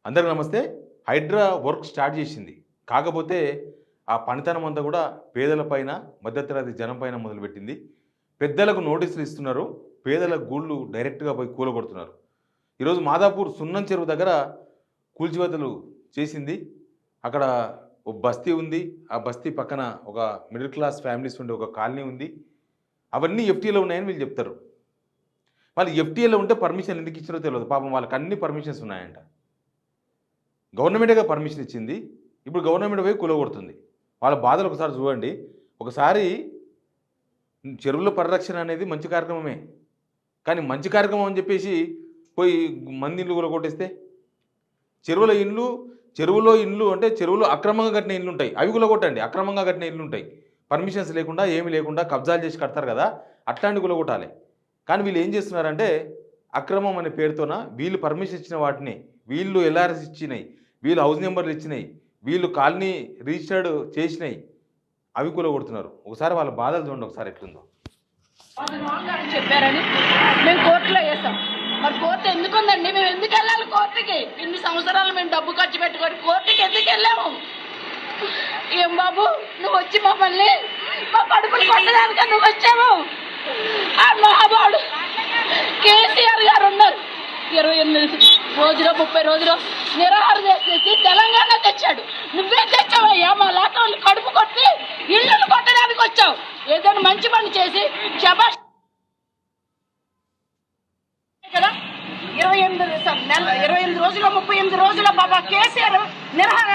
అందరికీ నమస్తే. Hydraa work start చేసింది. కాకపోతే ఆ పనితనం అంతా కూడా పేదల పైన, మధ్యతరగతి జనం పైన మొదలుపెట్టింది. పెద్దలకు నోటీసులు ఇస్తున్నారు. పేదల గూళ్ళు డైరెక్ట్‌గా పోయి కూలగొడుతున్నారు. ఈరోజు మాదాపూర్ సున్నం చెరువు దగ్గర కూల్చివేతలు చేసింది. అక్కడ ఒక బస్తీ ఉంది. ఆ బస్తీ పక్కన ఒక మిడిల్ క్లాస్ ఫ్యామిలీస్ ఉండే ఒక కాలనీ ఉంది. అవన్నీ ఎఫ్టీఏలో ఉన్నాయని వీళ్ళు చెప్తారు. వాళ్ళు ఎఫ్టీఏలో ఉంటే పర్మిషన్ ఎందుకు ఇచ్చారో తెలియదు. పాపం వాళ్ళకి అన్ని పర్మిషన్స్ ఉన్నాయంట. గవర్నమెంటేగా పర్మిషన్ ఇచ్చింది. ఇప్పుడు గవర్నమెంట్ పోయి కూలగొడుతుంది. వాళ్ళ బాధలు ఒకసారి చూడండి. ఒకసారి చెరువుల పరిరక్షణ అనేది మంచి కార్యక్రమమే. కానీ మంచి కార్యక్రమం అని చెప్పేసి పోయి మంది ఇల్లు కూలగొట్టేస్తే చెరువులో ఇండ్లు అంటే చెరువులో అక్రమంగా కట్టిన ఇల్లు ఉంటాయి. అవి కూలగొట్టండి. అక్రమంగా కట్టిన ఇల్లు ఉంటాయి. పర్మిషన్స్ లేకుండా ఏమీ లేకుండా కబ్జాలు చేసి కడతారు కదా, అట్లాంటి కూలగొట్టాలి. కానీ వీళ్ళు ఏం చేస్తున్నారంటే అక్రమం అనే పేరుతోన వీళ్ళు పర్మిషన్ ఇచ్చిన వాటిని, వీళ్ళు ఎల్ఆర్ఎస్ ఇచ్చినాయి, వీళ్ళు హౌస్ నెంబర్లు ఇచ్చినాయి, వీళ్ళు కాలనీ రిజిస్టర్డ్ చేసినాయి, అవి కూలగొడుతున్నారు. ఒకసారి వాళ్ళ బాధలు చూడండి ఒకసారి ఎట్లుందో. చెప్పారని మేము కోర్టులో వేసాం. మరి కోర్టు ఎందుకు ఉందండి? మేము ఎందుకు వెళ్ళాలి కోర్టుకి? ఇన్ని సంవత్సరాలు మేము డబ్బు ఖర్చు పెట్టుకొని కోర్టుకి ఎందుకు వెళ్ళాము? ఏం బాబు, నువ్వు వచ్చి మమ్మల్ని మా కడుపులు కొట్టడానిక నువ్వు వచ్చావు? ఆ మహాబాడు కేసీఆర్ గారు ఉన్నారు. 28 రోజులు 30 రోజులు నిరాహార చేసి తెలంగాణ తెచ్చాడు. నువ్వే తెచ్చావయ్యా. మా లాటోళ్ళు కడుపు కొట్టి ఇళ్ళు కొట్టడానికి వచ్చావు. ఏదైనా మంచి పని చేసి శబాష్ కదా. 28 రోజులు 38 రోజుల బాబా కేసీఆర్ నిరాహార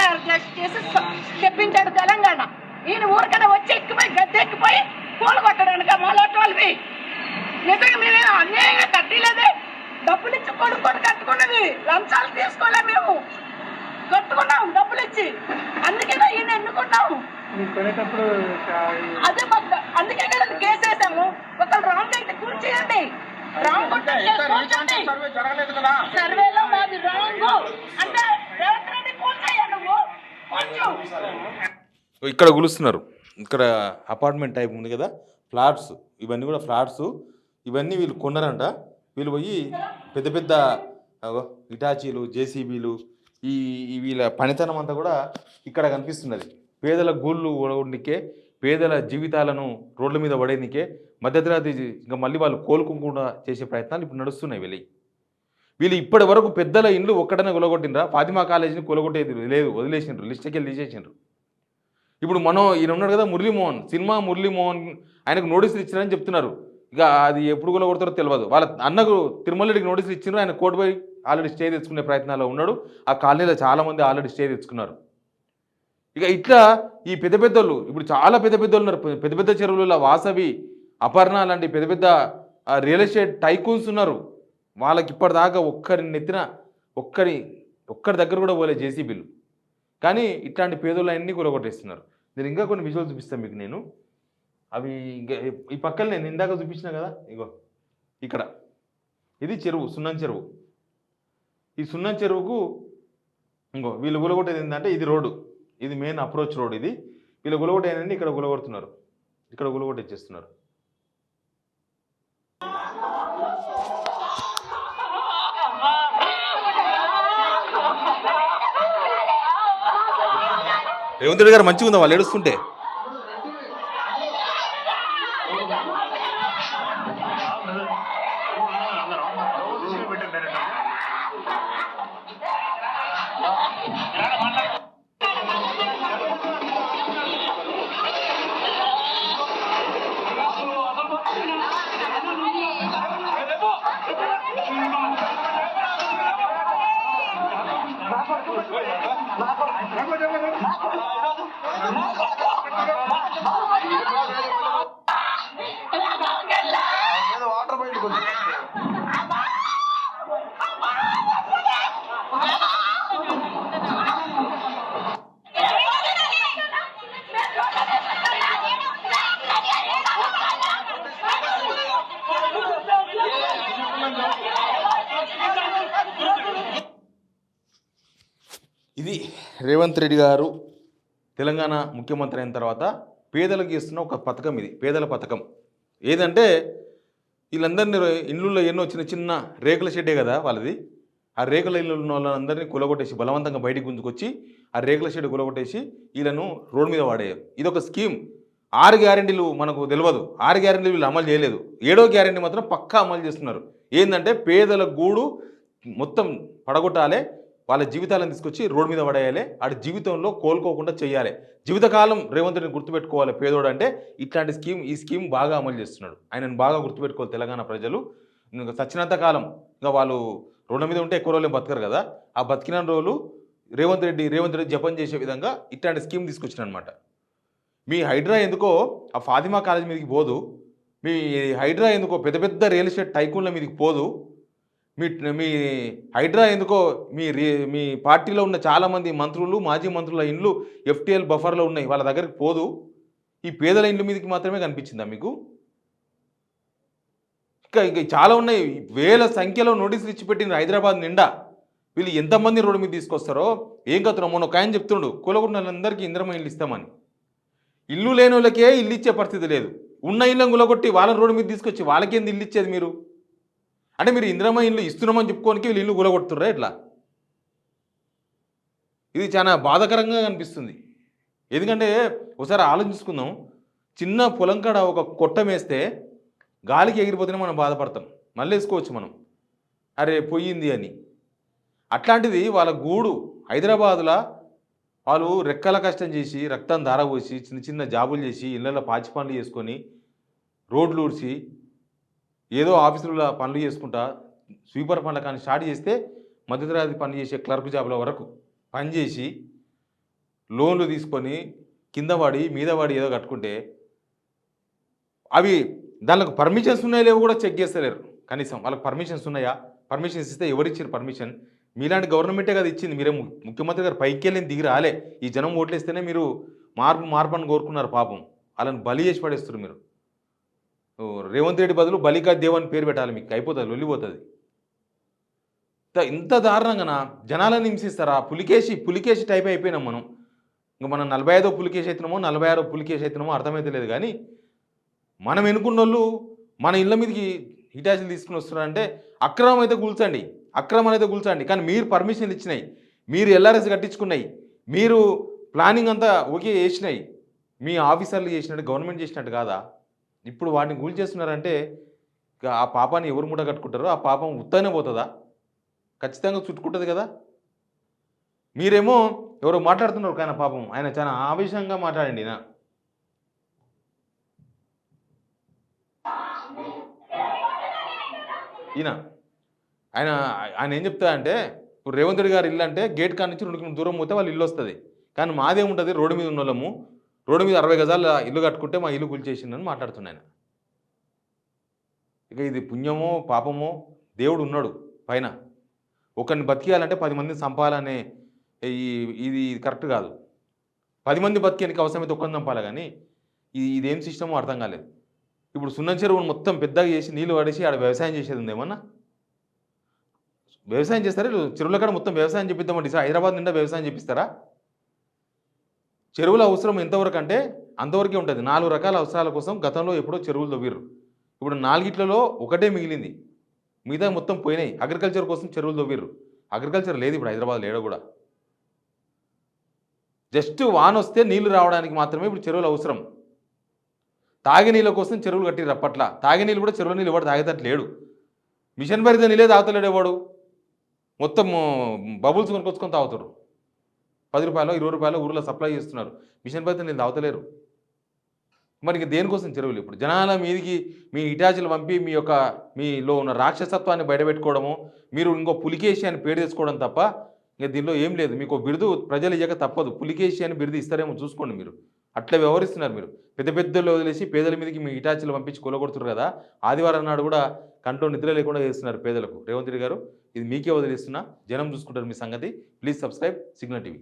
చేసి తెప్పించాడు తెలంగాణ. ఈయన ఊరికన్నా వచ్చి ఎక్కిపోయి గద్దె ఎక్కిపోయి పూలు కొట్టడానికి మా లాటోళ్ళవి. నిజంగా మేమేమో అన్యాయంగా కట్టలేదే. డబ్బులు ఇచ్చి కొడుకొని కట్టుకున్నది, లంచాలు తీసుకోలే. మేము కట్టుకున్నాం డబ్బులు ఇచ్చి. అందుకేనా ఈయన ఎన్నుకున్నాము. అదే అందుకే కదా కేసు వేసాము. ఒకళ్ళు రాంగ్ అయితే కూర్చేయండి. రాంగ్ కూర్చోండి. సర్వేలో మాది రాంగ్ అంటే రేవంత్ రెడ్డి కూర్చోయ్యా నువ్వు కొంచెం. ఇక్కడ కూలుస్తున్నారు. ఇక్కడ అపార్ట్మెంట్ టైప్ ఉంది కదా, ఫ్లాట్స్, ఇవన్నీ కూడా ఫ్లాట్స్. ఇవన్నీ వీళ్ళు కొన్నారంట. వీళ్ళు పోయి పెద్ద పెద్ద ఇటాచీలు, జేసీబీలు, వీళ్ళ పనితనం అంతా కూడా ఇక్కడ కనిపిస్తున్నది. పేదల గూళ్ళు ఓడనికే, పేదల జీవితాలను రోడ్ల మీద పడేనికే, మధ్యతరగతి ఇంకా మళ్ళీ వాళ్ళు కోలుకోకుండా చేసే ప్రయత్నాలు ఇప్పుడు నడుస్తున్నాయి. వీళ్ళు ఇప్పటి వరకు పెద్దల ఇండ్లు ఒక్కడనే కూలగొట్టినరా? ఫాతిమా కాలేజీని కూలగొట్టేది లేదు, వదిలేసిండ్రు, లిస్ట్కి వెళ్ళి తీసేసిండ్రు. ఇప్పుడు ఈయన ఉన్నాడు కదా మురళీమోహన్, సినిమా మురళీమోహన్, ఆయనకు నోటీసులు ఇచ్చినారని చెప్తున్నారు. ఇక అది ఎప్పుడు కూడా కొడతారో తెలియదు. వాళ్ళ అన్నకు తిరుమల రెడ్డికి నోటీసులు ఇచ్చినారు. ఆయన కోర్టు పోయి ఆల్రెడీ స్టే తెచ్చుకునే ప్రయత్నాల్లో ఉన్నాడు. ఆ కాలనీలో చాలామంది ఆల్రెడీ స్టే తెచ్చుకున్నారు. ఇక ఇట్లా ఈ పెద్ద పెద్దోళ్ళు ఇప్పుడు చాలా పెద్ద పెద్దోళ్ళు ఉన్నారు. పెద్ద పెద్ద చెరువులలో వాసవి, అపర్ణ లాంటి పెద్ద పెద్ద రియల్ ఎస్టేట్ టైకూన్స్ ఉన్నారు. వాళ్ళకి ఇప్పటిదాకా ఒక్కరి దగ్గర కూడా పోలే జేసీబీలు. కానీ ఇట్లాంటి పేదోళ్ళు అన్నీ కూలగొట్టేస్తున్నారు. నేను ఇంకా కొన్ని విజువల్స్ చూపిస్తాను మీకు. నేను అవి ఇంకా ఈ పక్కన నేను ఇందాక చూపించిన కదా, ఇగో ఇక్కడ ఇది చెరువు, సున్నం చెరువు. ఈ సున్నం చెరువుకు ఇంకో వీళ్ళు కూలగొట్టేది ఏంటంటే ఇది రోడ్డు, ఇది మెయిన్ అప్రోచ్ రోడ్. ఇది వీళ్ళు కూలగొట్టేదండి. ఇక్కడ కూలగొడుతున్నారు, ఇక్కడ కూలగొట్టేస్తున్నారు. రేవంత్ రెడ్డి గారు మంచిగా ఉందా వాళ్ళు ఏడుస్తుంటే? ఇది రేవంత్ రెడ్డి గారు తెలంగాణ ముఖ్యమంత్రి అయిన తర్వాత పేదలకు ఇస్తున్న ఒక పథకం. ఇది పేదల పథకం. ఏదంటే వీళ్ళందరినీ ఇళ్ళల్లో ఎన్నో చిన్న చిన్న రేకుల షెడ్డే కదా వాళ్ళది. ఆ రేకుల ఇల్లు ఉన్న వాళ్ళందరినీ కూలగొట్టేసి బలవంతంగా బయటికి గుంజుకొచ్చి ఆ రేకుల షెడ్ కూలగొట్టేసి వీళ్ళను రోడ్డు మీద వాడేయారు. ఇది ఒక స్కీమ్. 6 గ్యారెంటీలు మనకు తెలియదు, 6 గ్యారెంటీలు వీళ్ళు అమలు చేయలేదు. 7వ గ్యారెంటీ మాత్రం పక్కా అమలు చేస్తున్నారు. ఏంటంటే పేదల గూడు మొత్తం పడగొట్టాలి, వాళ్ళ జీవితాలను తీసుకొచ్చి రోడ్డు మీద పడేయాలి, ఆడి జీవితంలో కోలుకోకుండా చేయాలి. జీవితకాలం రేవంత్ రెడ్డిని గుర్తుపెట్టుకోవాలి పేదోడు అంటే. ఇట్లాంటి ఈ స్కీమ్ బాగా అమలు చేస్తున్నాడు. ఆయనను బాగా గుర్తుపెట్టుకోవాలి తెలంగాణ ప్రజలు. ఇంకా సచ్చినంత కాలం ఇంకా వాళ్ళు రోడ్ల మీద ఉంటే ఎక్కువ రోజులు బతకరు కదా, ఆ బతికిన రోజులు రేవంత్ రెడ్డి జపం చేసే విధంగా ఇట్లాంటి స్కీమ్ తీసుకొచ్చిన అనమాట. మీ హైడ్రా ఎందుకో ఆ ఫాతిమా కాలేజ్ మీదకి పోదు, మీ హైడ్రా ఎందుకో పెద్ద పెద్ద రియల్ ఎస్టేట్ టైకూన్ల మీదకి పోదు, మీ హైడ్రా ఎందుకో మీ పార్టీలో ఉన్న చాలామంది మంత్రులు మాజీ మంత్రుల ఇండ్లు ఎఫ్టీఎల్ బఫర్లో ఉన్నాయి, వాళ్ళ దగ్గరికి పోదు. ఈ పేదల ఇండ్ల మీదకి మాత్రమే కనిపించిందా మీకు? ఇంకా చాలా ఉన్నాయి. వేల సంఖ్యలో నోటీసులు ఇచ్చి పెట్టిన హైదరాబాద్ నిండా. వీళ్ళు ఎంతమంది రోడ్డు మీద తీసుకొస్తారో ఏం కథనో. మొన్న ఒక ఆయన చెప్తుండు కూలగొట్టిన వాళ్ళందరికీ ఇంద్రమ ఇల్లు ఇస్తామని. ఇల్లు లేని వాళ్ళకే ఇల్లు ఇచ్చే పరిస్థితి లేదు. ఉన్న ఇళ్ళని కూలగొట్టి వాళ్ళని రోడ్డు మీద తీసుకొచ్చి వాళ్ళకేంది ఇల్లు ఇచ్చేది మీరు? అంటే మీరు ఇంద్రమ ఇల్లు ఇస్తున్నామని చెప్పుకోనికి వీళ్ళు ఇల్లు కూలగొడుతుర్రా ఎట్లా? ఇది చాలా బాధాకరంగా కనిపిస్తుంది. ఎందుకంటే ఒకసారి ఆలోచించుకుందాం. చిన్న పొలం కాడ ఒక కొట్టం వేస్తే గాలికి ఎగిరిపోతేనే మనం బాధపడతాం, మళ్ళీ వేసుకోవచ్చు మనం, అరే పోయింది అని. అట్లాంటిది వాళ్ళ గూడు హైదరాబాదులో వాళ్ళు రెక్కల కష్టం చేసి రక్తం ధారపోసి చిన్న చిన్న జాబులు చేసి ఇళ్ళల్లో పాచి పనులు చేసుకొని రోడ్లు ఊడ్చి ఏదో ఆఫీసులలో పనులు చేసుకుంటా స్వీపర్ పనులు కానీ స్టార్ట్ చేస్తే మధ్యతరగతి పని చేసే క్లర్క్ జాబుల వరకు పనిచేసి లోన్లు తీసుకొని కింద పడి మీద పడి ఏదో కట్టుకుంటే అవి దానికి పర్మిషన్స్ ఉన్నాయో లేవో కూడా చెక్ చేస్తలేరు. కనీసం వాళ్ళకి పర్మిషన్స్ ఉన్నాయా? పర్మిషన్స్ ఇస్తే ఎవరు ఇచ్చారు పర్మిషన్? మీలాంటి గవర్నమెంటే కదా ఇచ్చింది. మీరే ముఖ్యమంత్రి గారు పైకి వెళ్ళి దిగి రాలే. ఈ జనం ఓట్లేస్తేనే మీరు మార్పుని కోరుకున్నారు. పాపం వాళ్ళని బలి చేసి పడేస్తారు మీరు. రేవంత్ రెడ్డి బదులు బలికా దేవ్ అని పేరు పెట్టాలి, మీకు అయిపోతుంది, వెళ్ళిపోతుంది. ఇంత దారుణంగా జనాలను హింసిస్తారా? పులికేసి టైప్ అయిపోయినాం మనం. ఇంకా మనం 45వ పులికేసి అవుతున్నామో 46వ పులికేసి అవుతున్నామో అర్థమైతే లేదు. కానీ మనం ఎన్నుకున్న వాళ్ళు మన ఇళ్ళ మీదకి హిటాచీలు తీసుకుని వస్తున్నారంటే అక్రమం అయితే కూల్చండి. కానీ మీరు పర్మిషన్లు ఇచ్చినాయి, మీరు ఎల్ఆర్ఎస్ కట్టించుకున్నాయి, మీరు ప్లానింగ్ అంతా ఓకే చేసినాయి, మీ ఆఫీసర్లు చేసినట్టు గవర్నమెంట్ చేసినట్టు కాదా? ఇప్పుడు వాటిని కూల్చేస్తున్నారంటే ఆ పాపాన్ని ఎవరు మూట కట్టుకుంటారో ఆ పాపం ఉత్తనే పోతుందా? ఖచ్చితంగా చుట్టుకుంటుంది కదా. మీరేమో ఎవరో మాట్లాడుతున్నారు కానీ పాపం ఆయన చాలా ఆవేశంగా మాట్లాడండి. ఆయన ఏం చెప్తా అంటే, ఇప్పుడు రేవంత్ రెడ్డి గారు ఇల్లు అంటే గేట్ కాడ నుంచి 2 కిలోమీటర్ల దూరం పోతే వాళ్ళు ఇల్లు వస్తుంది. కానీ మాదేముంటుంది, రోడ్డు మీద ఉన్న వాళ్ళము రోడ్డు మీద 60 గజాల ఇల్లు కట్టుకుంటే మా ఇల్లు కూల్చేసిందని మాట్లాడుతున్నాను. ఇక ఇది పుణ్యమో పాపమో, దేవుడు ఉన్నాడు పైన. ఒకరిని బతికేయాలంటే 10 మందిని చంపాలనే ఇది కరెక్ట్ కాదు. 10 మంది బతికేనికి అవసరమైతే ఒక్కరిని చంపాలి. కానీ ఇదేం సిస్టమో అర్థం కాలేదు. ఇప్పుడు సున్నం చెరువును మొత్తం పెద్దగా చేసి నీళ్ళు పడేసి ఆడ వ్యవసాయం చేసేది ఉంది. ఏమన్నా వ్యవసాయం చేస్తారా? చెరువుల కాడ మొత్తం వ్యవసాయం చెప్పిద్దామండి. హైదరాబాద్ నిండా వ్యవసాయం చేపిస్తారా? చెరువుల అవసరం ఎంతవరకు అంటే అంతవరకే ఉంటుంది. 4 రకాల అవసరాల కోసం గతంలో ఎప్పుడో చెరువులు తవ్విర్రు. ఇప్పుడు 4గిట్లలో ఒకటే మిగిలింది, మిగతా మొత్తం పోయినాయి. అగ్రికల్చర్ కోసం చెరువులు తవ్విర్రు. అగ్రికల్చర్ లేదు ఇప్పుడు హైదరాబాద్ లేడ కూడా. జస్ట్ వాన వస్తే నీళ్లు రావడానికి మాత్రమే ఇప్పుడు చెరువులు అవసరం. తాగే నీళ్ళ కోసం చెరువులు కట్టిర్రు అప్పట్ల. తాగే నీళ్ళు కూడా చెరువుల నీళ్ళు ఎవడు తాగేటట్లేడు. మిషన్ భరిత నీళ్ళే తాగుతలేడు ఎవడు. మొత్తం బబుల్స్ కొనుక్కొచ్చుకొని తాగుతారు. 10 రూపాయలు 20 రూపాయలు ఊర్లో సప్లై చేస్తున్నారు. మిషన్ భరిత నీళ్ళు తాగుతలేరు. మరి ఇంక దేనికోసం చెరువులు? ఇప్పుడు జనాల మీదికి మీ ఇటాచీలు పంపి మీలో ఉన్న రాక్షసత్వాన్ని బయటపెట్టుకోవడము, మీరు ఇంకో పులికేసి అని పేరు తెచ్చుకోవడం తప్ప ఇంకా దీనిలో ఏం లేదు. మీకు బిరుదు ప్రజలు ఇయ్యక తప్పదు. పులికేసి అని బిరుదు ఇస్తారేమో చూసుకోండి. మీరు అట్లా వ్యవహరిస్తున్నారు. మీరు పెద్దలు వదిలేసి పేదల మీదకి మీ ఇటాచీలు పంపించి కొలగొడుతున్నారు కదా. ఆదివారం నాడు కూడా కంట్లో నిద్ర లేకుండా చేస్తున్నారు పేదలకు రేవంత్ రెడ్డి గారు. ఇది మీకే వదిలేస్తున్నా, జనం చూసుకుంటారు మీ సంగతి. Please subscribe signal TV.